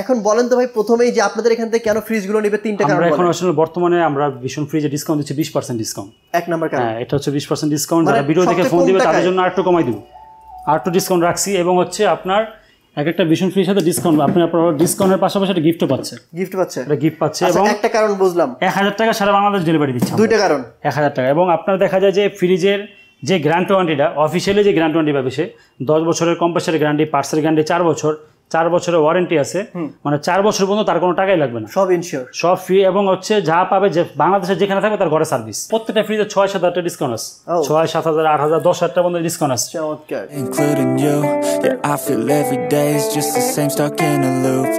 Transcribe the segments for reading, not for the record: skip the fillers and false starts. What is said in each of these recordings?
এখন বলেন তো ভাই প্রথমেই যে আপনাদের এখান থেকে কেন ফ্রিজগুলো নেবে তিনটা কারণ আমরা এখন আসলে বর্তমানে আমরা ভীষণ ফ্রিজে ডিসকাউন্ট দিচ্ছি 20% ডিসকাউন্ট। এক নাম্বার কারণ হ্যাঁ, এটা হচ্ছে 20% ডিসকাউন্ট। যারা ভিডিও দেখে ফোন দিবে তাদের জন্য আরেকটু কমাই দিব, আরেকটু ডিসকাউন্ট রাখছি। এবং হচ্ছে আপনার একটা ভীষণ ফ্রির সাথে ডিসকাউন্ট, আপনি আপনার ডিসকাউন্টের পাশাপাশি একটা গিফটও পাচ্ছে। এটা গিফট পাচ্ছে। এবং একটা কারণ বুঝলাম, 1000 টাকা সারা বাংলাদেশ ডেলিভারি দিচ্ছে। দুইটা কারণ, 1000 টাকা। এবং আপনার দেখা যায় যে ফ্রিজের যে গ্যারান্টি ওয়ারেন্টিটা অফিসিয়ালি যে গ্যারান্টি ওয়ারেন্টি পাবে সে 10 বছরের কম্প্রেসারের গ্যারান্টি, পার্টসের গ্যারান্টি 4 বছরের ওয়ারেন্টি আছে, মানে 4 বছর পর্যন্ত তার কোনো টাকাই লাগবে না, সব ইনশিওর, সব ফ্রি। এবং হচ্ছে যা পাবে যে বাংলাদেশে যেখানে থাকবে তার ঘরে সার্ভিস। প্রত্যেকটা ফ্রিজে 6-7 হাজার ডিসকাউন্ট আছে, 6-7 হাজার 8,000 10,000 টাকা পর্যন্ত ডিসকাউন্ট আছে। চমৎকার। Including you, yeah, I feel every day is just the same, stuck in a loop.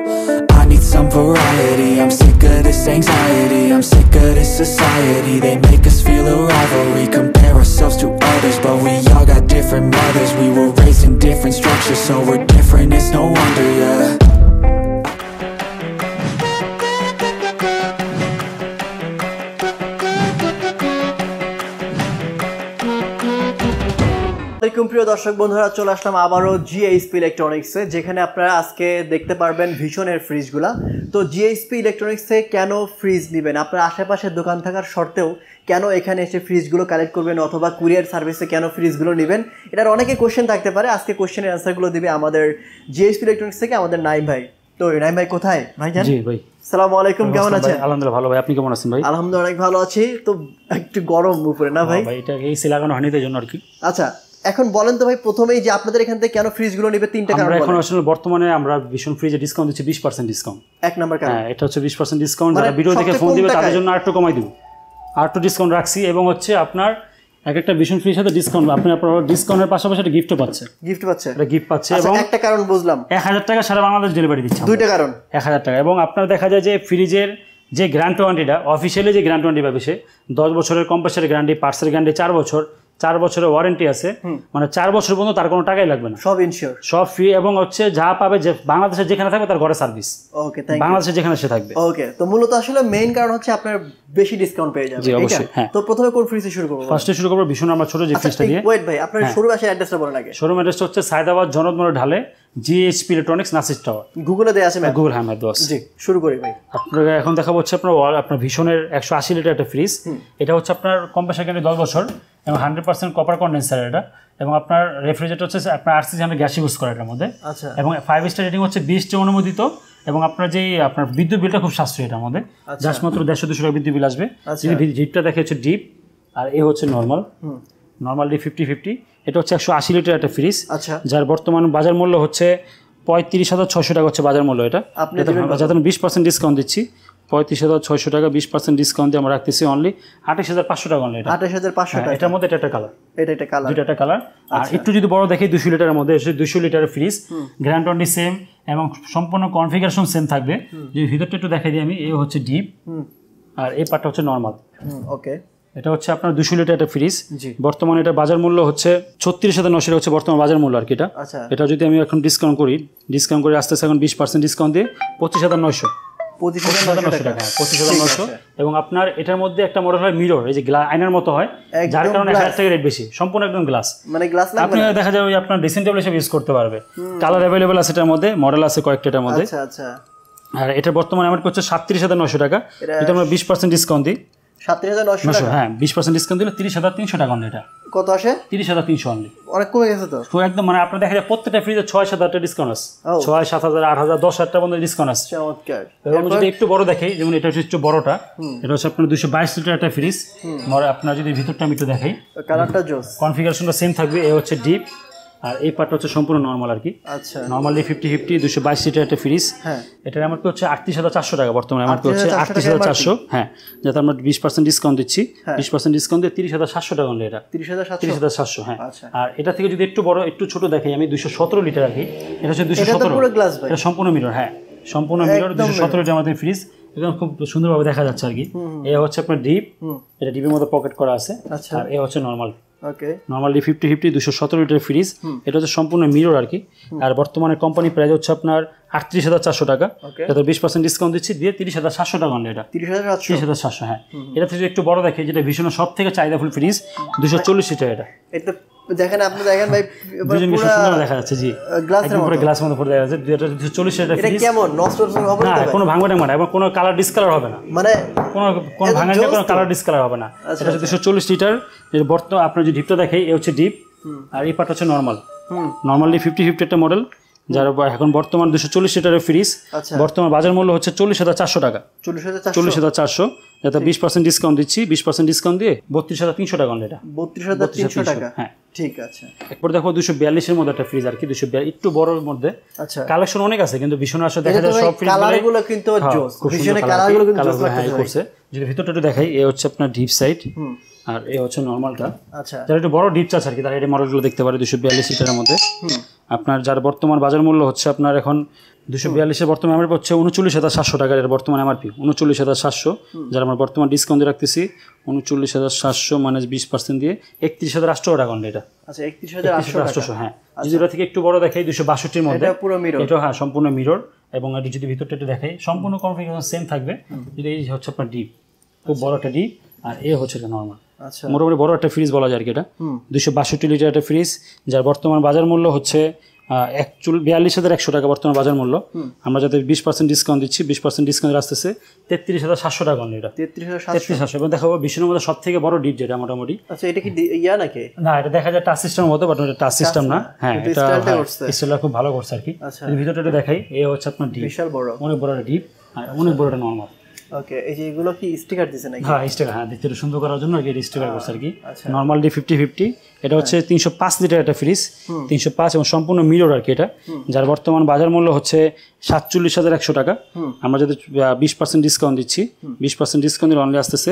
I need some variety, I'm sick of this anxiety, I'm sick of this society. They make us feel a rivalry, compare ourselves to others, but we all got different mothers. We were raised in different structures, so we're different, it's no wonder, yeah. প্রিয় দর্শক বন্ধুরা, চলে আসলাম আবারও G.H.P ইলেকট্রনিক্সে, যেখানে আপনারা আজকে দেখতে পারবেন ভীষণের ফ্রিজগুলা। তো G.H.P ইলেকট্রনিক্সে কেন ফ্রিজ নেবেন, আপনার আশেপাশে দোকান থাকার সত্ত্বেও কেন এখানে এসে ফ্রিজগুলো কালেক্ট করবেন, অথবা কুরিয়ার সার্ভিসে কেন ফ্রিজগুলো নেবেন, এটার অনেকে কোশ্চেন থাকতে পারে। আজকে কোশ্চেনের অ্যান্সারগুলো দিবে আমাদের G.H.P ইলেকট্রনিক্স থেকে আমাদের নাইম ভাই। তো নাইম ভাই কোথায় ভাই? জি ভাই, আসসালামু আলাইকুম, কেমন আছেন? আলহামদুলিল্লাহ ভালো ভাই, আপনি কেমন আছেন ভাই? আলহামদুলিল্লাহ অনেক ভালো আছি। তো একটু গরম উপরে না ভাই? এটা এসি লাগানো হয়নি তাই জন্য আর কি। আচ্ছা, এখন বলেন তো ভাই প্রথমেই যে আপনাদের এখান থেকে কেন ফ্রিজগুলো নেবে তিনটা কারণ। আমরা এখন আসলে বর্তমানে আমরা ভীষণ ফ্রিজে ডিসকাউন্ট দিচ্ছি 20% ডিসকাউন্ট। এক নাম্বার কারণ। হ্যাঁ, এটা হচ্ছে 20% ডিসকাউন্ট। যারা ভিডিও দেখে ফোন দিবে তাদের জন্য আরেকটু কমাই দিব, আরেকটু ডিসকাউন্ট রাখছি। এবং হচ্ছে আপনার একটা ভীষণ ফ্রির সাথে ডিসকাউন্ট, আপনি আপনার ডিসকাউন্টের পাশাপাশি একটা গিফটও পাচ্ছে। এটা গিফট পাচ্ছে। এবং একটা কারণ বুঝলাম, 1000 টাকা সারা বাংলাদেশ ডেলিভারি দিচ্ছে। দুইটা কারণ, 1000 টাকা। এবং আপনার দেখা যায় যে ফ্রিজের যে গ্যারান্টি ওয়ারেন্টিটা অফিসিয়ালি যে গ্যারান্টি ওয়ারেন্টি পাবে সে 10 বছরের কম্প্রেসারের গ্যারান্টি, পার্টসের গ্যারান্টি 4 বছরের ওয়ারেন্টি আছে, মানে 4 বছর পর্যন্ত তার কোনো টাকাই লাগবে না, সব ইনশিওর, সব ফ্রি। এবং হচ্ছে যা পাবে যে বাংলাদেশে যেখানে থাকবে তার ঘরে সার্ভিস। Okay, thank you. বাংলাদেশে যেখানে সে থাকবে। ওকে, তো মূলত আসলে মেইন কারণ হচ্ছে আপনার বেশি ডিসকাউন্ট পেয়ে যাবেন। জি অবশ্যই। হ্যাঁ, তো প্রথমে কোন ফ্রিজে শুরু করব? ফার্স্টে শুরু করব ভীষণ আমরা ছোট যে ফ্রিজটা দিয়ে। ওয়েট ভাই, আপনার শোরুম অ্যাড্রেসটা বলেন আগে। শোরুম অ্যাড্রেসটা হচ্ছে সায়দাবাদ জনদ মোড়ে ঢালে G.H.P ইলেকট্রনিক্স নাসির টাওয়ার। গুগলে দেয়া আছে ম্যাম? গুগল, হ্যাঁ ম্যাম দেয়া আছে। জি, শুরু করি ভাই। আপনারা এখন দেখাবো হচ্ছে আপনার ভীষণের 180 লিটার একটা ফ্রিজ। এটা হচ্ছে আপনার কম্প্রেসার গ্যারান্টি 10 বছর এবং 100% কপার কন্ডেন্সার এটা। এবং আপনার রেফ্রিজারেটর হচ্ছে আপনার RC100 গ্যাস ইউজ করে এটার মধ্যে। আচ্ছা। এবং 5 স্টার রেটিং হচ্ছে 20 অনুমোদিত। এবং আপনার যেই আপনার বিদ্যুৎ বিলটা খুব সাশ্রয়ী এটার মধ্যে, জাস্ট মাত্র 150-200 টাকা বিদ্যুৎ বিল আসবে। যদি ডিপটা দেখে হচ্ছে ডিপ, আর এ হচ্ছে নর্মাল ডিপ 50-50। এটা হচ্ছে 180 লিটার একটা ফ্রিজ, যার বর্তমান বাজার মূল্য হচ্ছে 35,600 টাকা হচ্ছে বাজার মূল্য। এটা যাতে 20% ডিসকাউন্ট দিচ্ছি, 35,600 টাকা 20% ডিসকাউন্ট দিয়ে আমরা রাখতেছি অনলি 28,500 টাকা অনলি। এটা 28,500 টাকা। এটার মধ্যে এটা একটা কালার, এটা কালার, দুইটা কালার। আর একটু যদি বড় দেখি 200 লিটারের মধ্যে, 200 লিটারের ফ্রিজ, গ্যারান্টি সেম এবং সম্পূর্ণ কনফিগারেশন সেম থাকবে। যদি ভিতরটা একটু দেখাই দিই আমি, এই হচ্ছে ডিপ আর এই পার্টটা হচ্ছে নর্মাল। ওকে, এটা হচ্ছে আপনার 200 লিটার একটা ফ্রিজ। বর্তমানে এটা বাজার মূল্য হচ্ছে 36,900 হচ্ছে বর্তমান বাজার মূল্য আর কি। এটা যদি আমি এখন ডিসকাউন্ট করি আস্তে আস্তে এখন 20% ডিসকাউন্ট দিয়ে 25,900 টাকা, 25,900। এবং আপনার এটার মধ্যে একটা মডেল হয় মিরর, এই যে আয়নার মতো হয়, যার কারণে 1000 টাকা রেট বেশি, সম্পূর্ণ একদম গ্লাস। মানে গ্লাস না, আপনি দেখা যায় ওই আপনার ড্রেসিং টেবিল হিসেবে ইউজ করতে পারবে। কালার অ্যাভেলেবল আছে এটার মধ্যে, মডেল আছে কয়েকটা এটার মধ্যে। আচ্ছা আচ্ছা। আর এটা বর্তমানে আমার হচ্ছে 37,900 টাকা। এটা আমরা 20% ডিসকাউন্ট দিই, 37,900 টাকা। হ্যাঁ, 20% ডিসকাউন্ট দিলে 30,300 টাকা অনলি। এটা কত আসে? 30,300 অনলি। অনেক কমে গেছে তো একদম। মানে আপনার দেখা যায় প্রত্যেকটা ফ্রিজে 6-7 হাজার ডিসকাউন্ট আছে, 6-7 হাজার 8,000 10,000 টাকা পর্যন্ত ডিসকাউন্ট আছে। চমৎকার। এবং যদি একটু বড় দেখি, যেমন এটা হচ্ছে একটু বড়টা, এটা হচ্ছে আপনার 222 লিটার একটা ফ্রিজ। আপনার যদি ভিতরটা আমি একটু দেখাই, কালারটা জোস, কনফিগারেশনটা সেম থাকবে। এ হচ্ছে ডিপ আর এই পার্টটা হচ্ছে সম্পূর্ণ নর্মাল আর কি। আচ্ছা, নর্মালি 50-50 222 লিটার একটা ফ্রিজ। হ্যাঁ, এটার আমার হচ্ছে 38,400 টাকা বর্তমানে, আমার হচ্ছে 38,400। হ্যাঁ, যাতে আমরা 20% ডিসকাউন্ট দিচ্ছি, 20% ডিসকাউন্ট দিয়ে 30,700 টাকা অনলি। এটা 30,700। হ্যাঁ, আর এটা থেকে যদি একটু বড় একটু ছোট দেখাই আমি, 217 লিটার রাখি। এটা হচ্ছে 217, এটা সম্পূর্ণ মিরর। হ্যাঁ, সম্পূর্ণ মিরর, 217 লিটার আমাদের ফ্রিজ, একদম খুব সুন্দরভাবে দেখা যাচ্ছে আর কি। এ হচ্ছে আপনার ডিপ, এটা ডিপের মধ্যে পকেট করা আছে। আর এ হচ্ছে নর্মাল। ওকে, নরমালি 50-50 217 লিটার ফ্রিজ। এটা হচ্ছে সম্পূর্ণ মিরর আর কি। আর বর্তমানে কোম্পানি প্রাইস হচ্ছে আপনার 38,400 টাকা, এটা 20% ডিসকাউন্ট দিচ্ছি, দিয়ে 30,700 টাকা অনলি এটা। 30,700 হ্যাঁ। এটা থেকে একটু বড় দেখে, যেটা ভীষণ সব থেকে চাহিদাফুল ফ্রিজ, 240 লিটার এটা। এটা দেখেন, আপনি দেখেন ভাই, পুরো দেখা যাচ্ছে, জি গ্লাসের মতো, গ্লাসের মতো পুরো দেখা যাচ্ছে। এটা 240 লিটার ফ্রিজ। এটা কেমন নষ্ট হবে না? কোনো ভাঙবে না, এবং কোনো কালার ডিসকালার হবে না, মানে কোনো ভাঙা যায়, কোনো কালার ডিসকালার হবে না। এটা 240 লিটার। এর বর্তমান আপনার যে ডিপটা দেখে, এই হচ্ছে ডিপ, আর এই পার্ট হচ্ছে নরমাল। নরমালি 50-50 একটা মডেল, যার এখন বর্তমান 240 লিটারের ফ্রিজ, বর্তমান বাজার মূল্য হচ্ছে 40,400 টাকা। 40,400, যাতে 20% ডিসকাউন্ট দিচ্ছি, 20% ডিসকাউন্ট দিয়ে 32,300 টাকা অনলি এটা। 32,300 টাকা, হ্যাঁ ঠিক আছে। এরপর দেখো 242 এর মধ্যে একটা ফ্রিজ, আর কি 242 একটু বড়র মধ্যে। আচ্ছা, কালেকশন অনেক আছে, কিন্তু ভীষণ আসলে দেখা যায় সব ফ্রিজ কালারগুলো কিন্তু জোস, ভীষণের কালারগুলো কিন্তু জোস লাগছে। যদি ভিতরটা একটু দেখাই, এই হচ্ছে আপনার ডিপ সাইড, আর এই হচ্ছে নরমালটা। আচ্ছা, যারা একটু বড় ডিপ চাচ্ছে আর কি, তারা এই মডেলগুলো দেখতে পারে 242 লিটারের মধ্যে। আপনার যার বর্তমান বাজার মূল্য হচ্ছে আপনার এখন 242 এর বর্তমান এমআরপি হচ্ছে 39,700 টাকার, এর বর্তমান এমআরপি 39,700, যার আমরা বর্তমান ডিসকাউন্ট দিয়ে রাখতেছি 39,700 মাইনাস 20% দিয়ে 31,800 টাকা এটা। আচ্ছা, 31,800 হ্যাঁ। যদি এটা থেকে একটু বড় দেখাই, 262 এর মধ্যে, এটা পুরো মিরর, এটা হ্যাঁ সম্পূর্ণ মিরর, এবং এটি যদি ভিতরটা একটু দেখাই, সম্পূর্ণ কনফিগারেশন সেম থাকবে। যদি এই হচ্ছে আপনার ডিপ, খুব বড় একটা ডিপ, আর এ হচ্ছে এটা নরমাল। আচ্ছা, মোটামুটি বড় একটা ফ্রিজ বলা যায় আর কি এটা। 262 লিটার একটা ফ্রিজ, যার বর্তমান বাজার মূল্য হচ্ছে 42,100 টাকা বর্তমান বাজার মূল্য। আমরা যাতে 20% ডিসকাউন্ট দিচ্ছি, 20% ডিসকাউন্ট আসতেছে 33,700 টাকা অনলি এটা। 33,700। এবং দেখাবো ভীষণের মধ্যে সব থেকে বড় ডিপ যেটা মোটামুটি। আচ্ছা, এটা কি ইয়া নাকি? না, এটা দেখা যায় টাচ সিস্টেমের মতো, বাট এটা টাচ সিস্টেম না। হ্যাঁ, এটা স্টাইলটা খুব ভালো করছে আর কি। ভিতরটা একটু দেখাই, এই হচ্ছে আপনার ডিপ, বিশাল বড়, অনেক বড় একটা ডিপ, আর অনেক বড় একটা নরমাল। ওকে, এই যে এগুলো কি স্টিকার দিছে নাকি? হ্যাঁ, স্টিকার, হ্যাঁ, দেখতে সুন্দর করার জন্য আর কি স্টিকার করছে আর কি। নরমাল ডি 50-50, এটা হচ্ছে 305 লিটার একটা ফ্রিজ, 305, এবং সম্পূর্ণ মিরর আর কি এটা। যার বর্তমান বাজার মূল্য হচ্ছে 47,100 টাকা। আমরা যদি 20% ডিসকাউন্ট দিচ্ছি, 20% ডিসকাউন্ট দিলে অনলি আসতেছে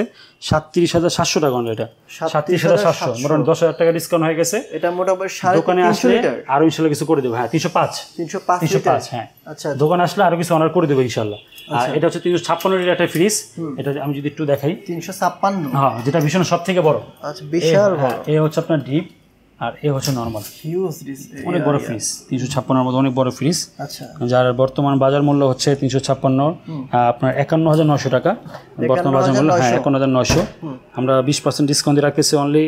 37,700 টাকা অনলি এটা। 37,700, মোটামুটি 10,000 টাকা ডিসকাউন্ট হয়ে গেছে। এটা মোটামুটি দোকানে আসলে আরো ইনশাআল্লাহ কিছু করে দেবো। হ্যাঁ, 305, হ্যাঁ। আচ্ছা, দোকানে আসলে আরো কিছু অনার করে দেবো ইনশাআল্লাহ। আর এটা হচ্ছে 356 লিটার একটা ফ্রিজ, এটা আমি যদি একটু দেখাই, 356, হ্যাঁ, যেটা ভীষণ সব থেকে বড়। আচ্ছা, বিশাল বড়। এই হচ্ছে আপনার ডিপ, আর এই হচ্ছে নরমাল, হিউজ ফ্রিজ, অনেক বড় ফ্রিজ, 356 এর মধ্যে অনেক বড় ফ্রিজ। আচ্ছা, যার বর্তমান বাজার মূল্য হচ্ছে 356, আপনার 51,900 টাকা বর্তমান বাজার মূল্য। হ্যাঁ, 51,900। আমরা 20% ডিসকাউন্ট দিয়ে রাখতেছি অনলি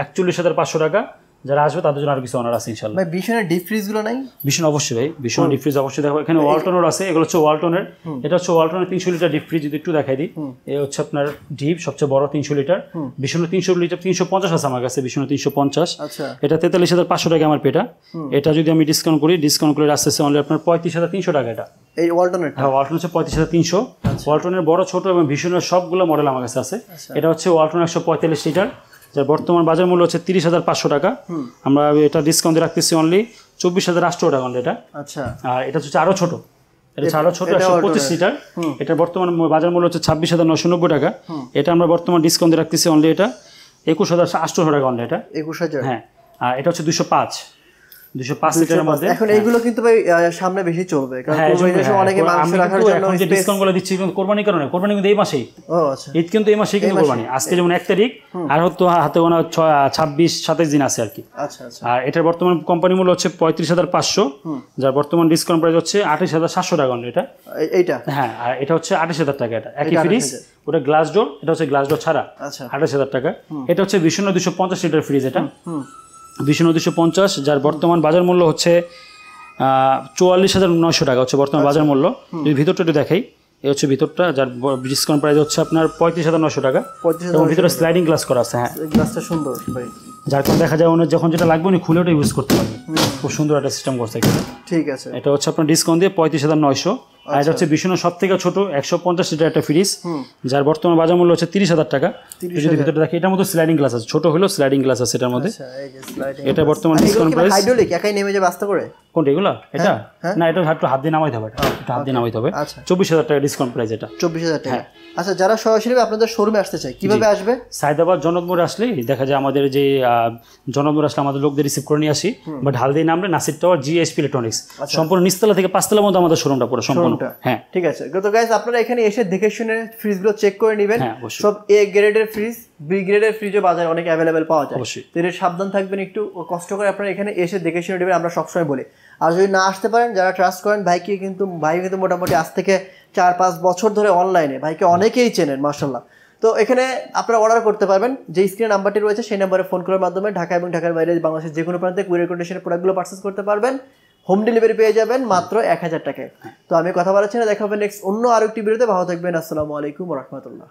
41,500 টাকা। যারা আসবে তাদের জন্য আর কিছু অনার আছে ইনশাআল্লাহ। ভাই, ভীষণের ডিপ ফ্রিজগুলো নাই? ভীষণ অবশ্যই ভাই, ভীষণ ডিপ ফ্রিজ অবশ্যই দেখো। এখানে ওয়ালটনের আছে, এগুলো হচ্ছে ওয়ালটনের। এটা হচ্ছে ওয়ালটনের 300 লিটার ডিপ ফ্রিজ, যদি একটু দেখাই দিই। এই হচ্ছে আপনার ডিপ, সবচেয়ে বড় 300 লিটার। ভীষণ 300 লিটার, 350 আছে আমার কাছে, ভীষণ 350। আচ্ছা, এটা 43,500 টাকা আমার পেটা। এটা যদি আমি ডিসকাউন্ট করি, ডিসকাউন্ট করে আসতেছে অনলি আপনার 35,300 টাকা এটা। এই ওয়ালটনের, হ্যাঁ, ওয়ালটন হচ্ছে 35,300। ওয়ালটনের বড় ছোট এবং ভীষণের সবগুলো মডেল আমার কাছে আছে। এটা হচ্ছে ওয়ালটন 145 লিটার, যার বর্তমান বাজার মূল্য হচ্ছে 30,500 টাকা। আমরা এটা ডিসকাউন্ট দিয়ে রাখতেছি অনলি 24,800 টাকা অনলি এটা। আচ্ছা, আর এটা হচ্ছে আরো ছোট, এটা আরো ছোট, 125 লিটার। এটা বর্তমান বাজার মূল্য হচ্ছে 26,990 টাকা। এটা আমরা বর্তমান ডিসকাউন্ট দিয়ে রাখতেছি অনলি এটা 21,800 টাকা অনলি এটা। 21,000, হ্যাঁ। আর এটা হচ্ছে 205 লিটারের মধ্যে। এখন এইগুলো কিন্তু ভাই সামনে বেশি চলবে, কারণ কোরবানিতে অনেকে মাংস রাখার জন্য যে ডিসকাউন্টগুলো দিচ্ছি, কিন্তু কোরবানির কারণে, কোরবানি কিন্তু এই মাসেই। ও আচ্ছা, ঈদ কিন্তু এই মাসেই কিন্তু কোরবানি। আজকে যেমন 1 তারিখ, আর হয়তো হাতে গোনা 26-27 দিন আছে আর কি। আচ্ছা আচ্ছা। আর এটার বর্তমান কোম্পানি মূল্য হচ্ছে 35,500, যার বর্তমান ডিসকাউন্ট প্রাইস হচ্ছে 28,700 টাকা অনলি এটা। এইটা, হ্যাঁ, আর এটা হচ্ছে 28,000 টাকা। এটা একই ফ্রিজ, ওটা গ্লাস ডোর, এটা হচ্ছে গ্লাস ডোর ছাড়া। আচ্ছা, 28,000 টাকা। এটা হচ্ছে ভীষণ 250 লিটার ফ্রিজ, এটা ভীষণ 250, যার বর্তমান বাজার মূল্য হচ্ছে 44,900 টাকা হচ্ছে বর্তমান বাজার মূল্য। যদি ভিতরটা একটু দেখাই, এই হচ্ছে ভিতরটা, যার ডিসকাউন্ট প্রাইস হচ্ছে আপনার 35,900 টাকা। এবং ভিতরে স্লাইডিং গ্লাস করা আছে। হ্যাঁ, গ্লাসটা সুন্দর ভাই, যার কারণে দেখা যায় উনি যখন যেটা লাগবে উনি খুলে ওটা ইউজ করতে পারবে। খুব সুন্দর একটা সিস্টেম করছে এখানে। ঠিক আছে, এটা হচ্ছে আপনার ডিসকাউন্ট দিয়ে 35,900। আর এটা হচ্ছে ভীষণ সব থেকে ছোট 150 লিটার একটা ফ্রিজ, যার বর্তমান বাজার মূল্য হচ্ছে 30,000 টাকা। যদি ভিতরটা দেখি, এটার মধ্যে স্লাইডিং গ্লাস আছে, ছোট হলেও স্লাইডিং গ্লাস আছে এটার মধ্যে। এটা বর্তমান ডিসকাউন্ট প্রাইস। হাইড্রোলিক একাই নেমে যাবে আস্তে করে? কোনটা এগুলো? এটা না, এটা একটু হাত দিয়ে নামাইতে হবে, এটা হাত দিয়ে নামাইতে হবে। 24,000 টাকা ডিসকাউন্ট প্রাইস এটা। 24,000 টাকা। আচ্ছা, যারা সরাসরি আপনাদের শোরুমে আসতে চায় কিভাবে আসবে? সাইদাবাদ জনক মোড়ে আসলে দেখা যায় আমাদের যে জনক মোড় আসলে আমাদের লোকদের রিসিভ করে নিয়ে আসি, বা ঢালদি নামলে নাসির টাওয়ার G.H.P ইলেকট্রনিক্স, সম্পূর্ণ নিচতলা থেকে 5তলার মধ্যে আমাদের শোরুমটা পুরো সম্পূর্ণ। হ্যাঁ, ঠিক আছে। তো গাইস, আপনারা এখানে এসে দেখে শুনে ফ্রিজগুলো চেক করে নেবেন। সব A গ্রেডের ফ্রিজ, B গ্রেডের ফ্রিজও বাজারে অনেক অ্যাভেলেবেল পাওয়া যায়। তো এর সাবধান থাকবেন, একটু কষ্ট করে আপনারা এখানে এসে দেখে শুনে নেবেন, আমরা সবসময় বলি। আর যদি না আসতে পারেন, যারা ট্রাস্ট করেন ভাই কিন্তু মোটামুটি আজ থেকে 4-5 বছর ধরে অনলাইনে ভাইকে অনেকেই চেনেন মাশাআল্লাহ। তো এখানে আপনারা অর্ডার করতে পারবেন, যে স্ক্রিনে নাম্বারটি রয়েছে সেই নাম্বারে ফোন করার মাধ্যমে ঢাকা এবং ঢাকার বাইরে বাংলাদেশের যে কোনো প্রান্তে কুরিয়ার কন্ডিশনে প্রোডাক্টগুলো পারচেস করতে পারবেন। হোম ডেলিভারি পেয়ে যাবেন মাত্র 1000 টাকায়। তো আমি কথা বলাচ্ছি না, দেখা হবে নেক্সট অন্য আরেকটি ভিডিওতে। ভালো থাকবেন। আসসালামু আলাইকুম ওয়া রাহমাতুল্লাহ।